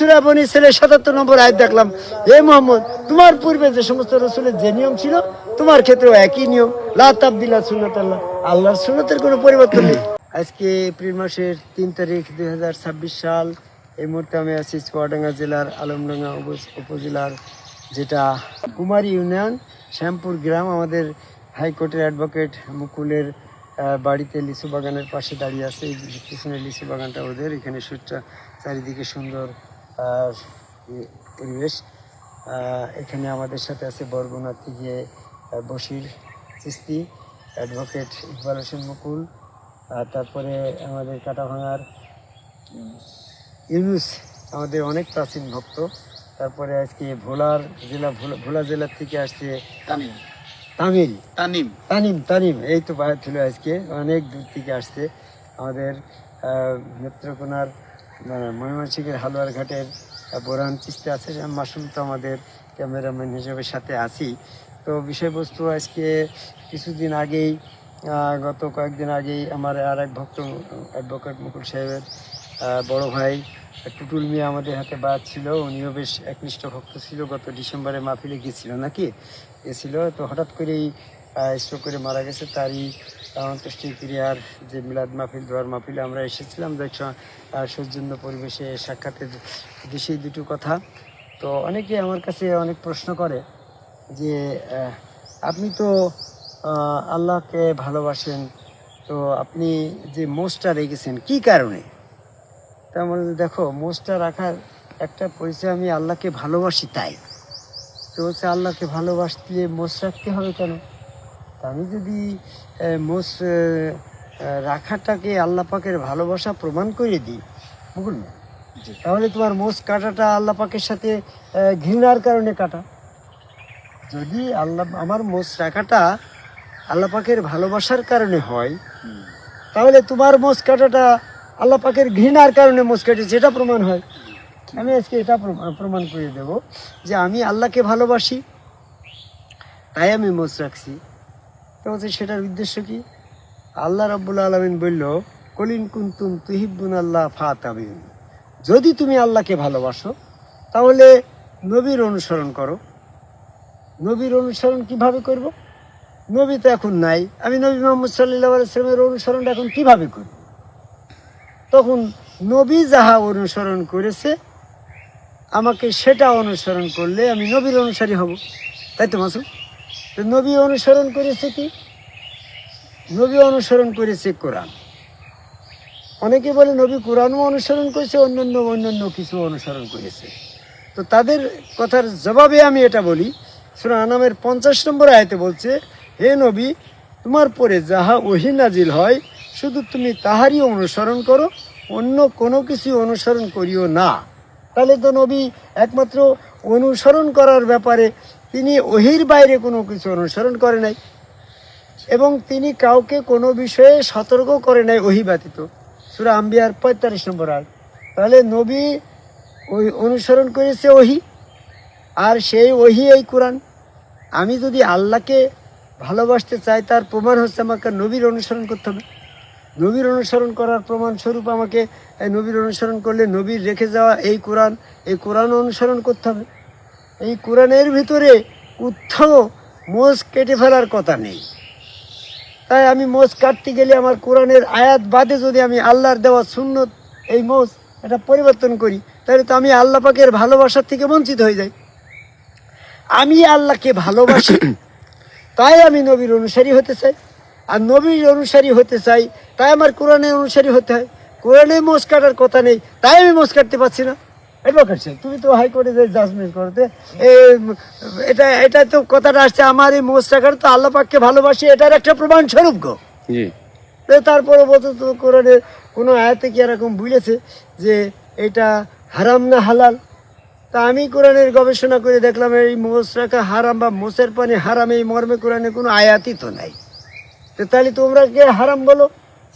সূরা বনী ইসরাঈলের ৭৭ নম্বর আয়াত দেখলাম, হে মুহাম্মদ, তোমার পূর্বে যে সমস্ত রাসূলের যে নিয়ম ছিল তোমার ক্ষেত্রেও একই নিয়ম, লা তাবদিলা সুন্নাতাল্লাহ, আল্লাহর সুন্নতের কোনো পরিবর্তন নেই। আজকে এপ্রিল মাসের ৩ তারিখ ২০২৬ সাল। এই মুহূর্তে আমি আছি চুয়াডাঙ্গা জেলার আলমডাঙ্গা উপজেলার যেটা কুমারী ইউনিয়ন শ্যামপুর গ্রাম। আমাদের হাইকোর্টের অ্যাডভোকেট মুকুলের বাড়িতে লিচু বাগানের পাশে দাঁড়িয়ে আছে। এই পিছনে লিচু বাগানটা ওদের, এখানে চারিদিকে সুন্দর পরিবেশ। এখানে আমাদের সাথে আছে বরগুনা থেকে বশির চিস্তি, অ্যাডভোকেট ইকবাল হোসেন মুকুল, তারপরে আমাদের কাটাভাঙার ইউনুস, আমাদের অনেক প্রাচীন ভক্ত। তারপরে আজকে ভোলা জেলার থেকে আসছে তানিম, এই তো বাইরে ছিল, আজকে অনেক দূর থেকে আসছে। আমাদের নেত্রকোনার ময়মনসিংহের হালুয়ার ঘাটের বোরহান চিস্তি আছে, মাসুম তো আমাদের ক্যামেরাম্যান হিসেবে সাথে আছি। তো বিষয়বস্তু আজকে কিছুদিন আগেই, গত কয়েকদিন আগেই আমার আর এক ভক্ত অ্যাডভোকেট মুকুল সাহেবের বড় ভাই টুটুল মিয়া আমাদের হাতে বাদ ছিল। উনিও বেশ একনিষ্ঠ ভক্ত ছিল, গত ডিসেম্বরে মাহফিলে গেছিল। তো হঠাৎ করেই স্ট্রোক করে মারা গেছে। তারই অন্ত্যেষ্টি ক্রিয়ার যে মিলাদ মাহফিল, দোয়ার মাহফিলে আমরা এসেছিলাম। সৌজন্য পরিবেশে সাক্ষাতের দেশেই দুটো কথা। তো অনেকে আমার কাছে অনেক প্রশ্ন করে যে আপনি তো আল্লাহকে ভালোবাসেন, তো আপনি যে মোষটা রেখেছেন কি কারণে? তার মানে দেখো, মোষটা রাখার একটা পরিচয় আমি আল্লাহকে ভালোবাসি তাই। তো হচ্ছে আল্লাহকে ভালোবাসলে মোষ রাখতে হবে কেন? আমি যদি মোষ রাখাটাকে আল্লাহ পাকের ভালোবাসা প্রমাণ করে দিই, বুঝুন না, তাহলে তোমার মোষ কাটাটা আল্লাহ পাকের সাথে ঘৃণার কারণে কাটা। যদি আমার মোষ রাখাটা আল্লাহ পাকের ভালোবাসার কারণে হয়, তাহলে তোমার মোষ কাটাটা আল্লাহ পাকের ঘৃণার কারণে মোষ কাটেছে, এটা প্রমাণ হয়। আমি আজকে এটা প্রমাণ করে দেব যে আমি আল্লাহকে ভালোবাসি, তাই আমি মোষ রাখছি। তো হচ্ছে সেটার উদ্দেশ্য কি? আল্লাহ রাব্বুল আলামিন বলল, কলিন কুনতুম তুহিব্বুন আল্লাহ ফাতাবিউনি, যদি তুমি আল্লাহকে ভালোবাসো তাহলে নবীর অনুসরণ করো। নবীর অনুসরণ কিভাবে করব? নবী তো এখন নাই, আমি নবী মুহাম্মদ সাল্লাল্লাহু আলাইহি ওয়াসাল্লামের অনুসরণটা এখন কিভাবে করব? তখন নবী যাহা অনুসরণ করেছে আমাকে সেটা অনুসরণ করলে আমি নবীর অনুসারী হব, তাই তো মাসুম? তো নবী অনুসরণ করেছে কি? নবী অনুসরণ করেছে কোরআন। অনেকে বলে নবী কোরআনও অনুসরণ করেছে, অন্যান্য কিছু অনুসরণ করেছে। তো তাদের কথার জবাবে আমি এটা বলি, সূরা আনামের 50 নম্বর আয়াতে বলছে, হে নবী, তোমার পরে যাহা ওহী নাজিল হয় শুধু তুমি তাহারই অনুসরণ করো, অন্য কোনো কিছু অনুসরণ করিও না। তাহলে তো নবী একমাত্র অনুসরণ করার ব্যাপারে তিনি ওহীর বাইরে কোনো কিছু অনুসরণ করে নাই, এবং তিনি কাউকে কোনো বিষয়ে সতর্ক করে নাই ওহী ব্যতীত। সূরা আম্বিয়ার 45 নম্বর আয়াত। তাহলে নবী ওই অনুসরণ করেছে ওহী, আর সেই ওহী এই কোরআন। আমি যদি আল্লাহকে ভালোবাসতে চাই, তার প্রমাণ হচ্ছে আমাকে নবীর অনুসরণ করতে হবে। নবীর অনুসরণ করার প্রমাণ স্বরূপ আমাকে নবীর অনুসরণ করলে নবীর রেখে যাওয়া এই কোরআন অনুসরণ করতে হবে। এই কোরআনের ভিতরে কোথাও মোষ কেটে ফেলার কথা নেই। তাই আমি মোষ কাটতে গেলে আমার কোরআনের আয়াত বাদে যদি আমি আল্লাহর দেওয়া সুন্নত এই মোষ এটা পরিবর্তন করি, তাহলে তো আমি আল্লাহ পাকের ভালোবাসার থেকে বঞ্চিত হয়ে যাই। আমি আল্লাহকে ভালোবাসি, তাই আমি নবীর অনুসারী হতে চাই। আর নবীর অনুসারী হতে চাই, তাই আমার কোরআনের অনুসারী হতে হয়। কোরআনে মোষ কাটার কথা নেই, তাই আমি মোষ কাটতে পারছি না। অ্যাডভোকেট সাহেব, তুমি তো হাইকোর্টে যে জাজমেন্ট করতে, এটা তো কথাটা আসছে, আমার এই মোষ কাটার তো আল্লাহ পাককে ভালোবাসি, এটার একটা প্রমাণ স্বরূপ গো। তারপরে বলতো তো কোরআনের কোনো আয়াতে কি এরকম বলেছে যে এটা হারাম না হালাল? তা আমি কোরআনের গবেষণা করে দেখলাম এই মোষ রাখা হারাম বা মোষের পানি হারাম, এই মর্মে কোরআনে কোনো আয়াতই তো নাই। তো তাহলে তোমরা কে হারাম বলো?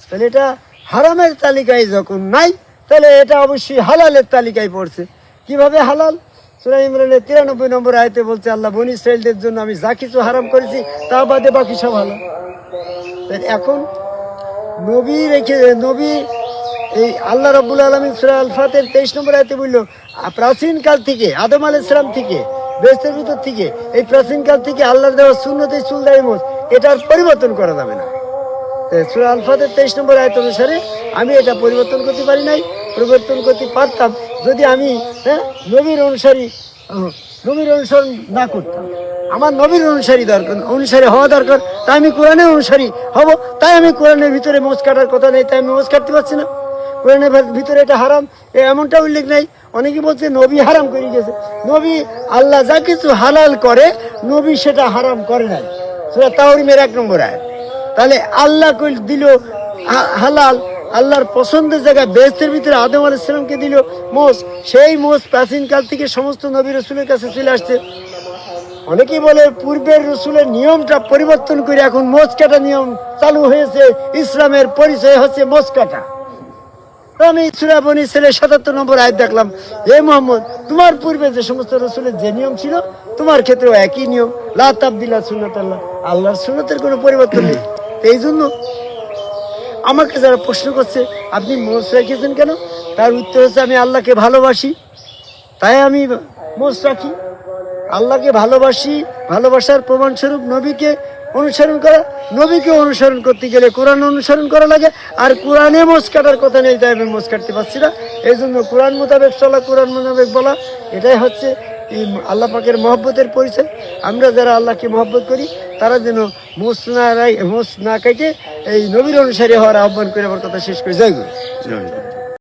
তাহলে এটা হারামের তালিকায় যখন নাই, তাহলে এটা অবশ্যই হালালের তালিকায় পড়ছে। কিভাবে হালাল? সূরা ইমরানের 93 নম্বর আয়াতে বলছে, আল্লাহ বনী ইসরাঈলদের জন্য আমি যা কিছু হারাম করেছি তা বাদে বাকি সব হালাল। এখন নবী এই আল্লাহ রাব্বুল আলামিন সূরা আল ফাতির 23 নম্বর আয়াতে বলল, প্রাচীনকাল থেকে আদম আলাইহিস সালাম থেকে বেহেশতের ভিতর থেকে এই প্রাচীনকাল থেকে আল্লাহর দেওয়া সুন্নতে চুল দাড়ি মোছ এটার পরিবর্তন করা যাবে না। সূরা আল ফাতহির 23 নম্বর আয়াত অনুসারে আমি এটা পরিবর্তন করতে পারি নাই। পরিবর্তন করতে পারতাম যদি আমি নবীর অনুসরণ না করতাম। আমার নবীর অনুসারী হওয়া দরকার, তাই আমি কোরআনের অনুসারী হব। তাই আমি কোরআনের ভিতরে মোছ কাটার কথা নেই, তাই আমি মোছ কাটতে পারছি না। কোরআনের ভিতরে এটা হারাম এমনটা উল্লেখ নেই। অনেকে বলছে নবী হারাম করে গেছে। নবী আল্লাহ যা কিছু হালাল করে নবী সেটা হারাম করে নাই। সূরা তাহরিমের 1 নম্বর আয়াত। তাহলে আল্লাহ দিল হালাল, আল্লাহর পছন্দের জায়গায় বেহেশতের ভিতরে আদম আলাইহিস সালামকে দিল মোষ। সেই মোষ প্রাচীনকাল থেকে সমস্ত নবী রাসূলের কাছে চলে আসছে। অনেকেই বলে পূর্বের রাসূলের নিয়মটা পরিবর্তন করে এখন মোষ কাটা নিয়ম চালু হয়েছে, ইসলামের পরিচয় হচ্ছে মোষ কাটা। আমি সূরা বনী ইসরাঈলের 77 নম্বর আয়াত দেখলাম, হে মুহাম্মদ, তোমার পূর্বে যে সমস্ত রাসূলের যে নিয়ম ছিল তোমার ক্ষেত্রেও একই নিয়ম, লা তাবদিলা সুন্নাতাল্লাহ, আল্লাহর সুন্নতের কোনো পরিবর্তন নেই। এই জন্য আমাকে যারা প্রশ্ন করছে আপনি মোষ রেখেছেন কেন, তার উত্তর হচ্ছে আমি আল্লাহকে ভালোবাসি তাই আমি মোষ রাখি। আল্লাহকে ভালোবাসি, ভালোবাসার প্রমাণস্বরূপ নবীকে অনুসরণ করা। নবীকে অনুসরণ করতে গেলে কোরআন অনুসরণ করা লাগে, আর কোরআনে মোষ কাটার কথা নেই, তাই আমি মোষ কাটতে পারছি না। এই জন্য কোরআন মোতাবেক চলা, কোরআন মোতাবেক বলা, এটাই হচ্ছে এই আল্লাহ পাকের মহব্বতের পরিচয়। আমরা যারা আল্লাহকে মহব্বত করি তারা যেন মোষ না কেটে এই নবীর অনুসারী হওয়ার আহ্বান করে আমার কথা শেষ করে। জয় গুরু।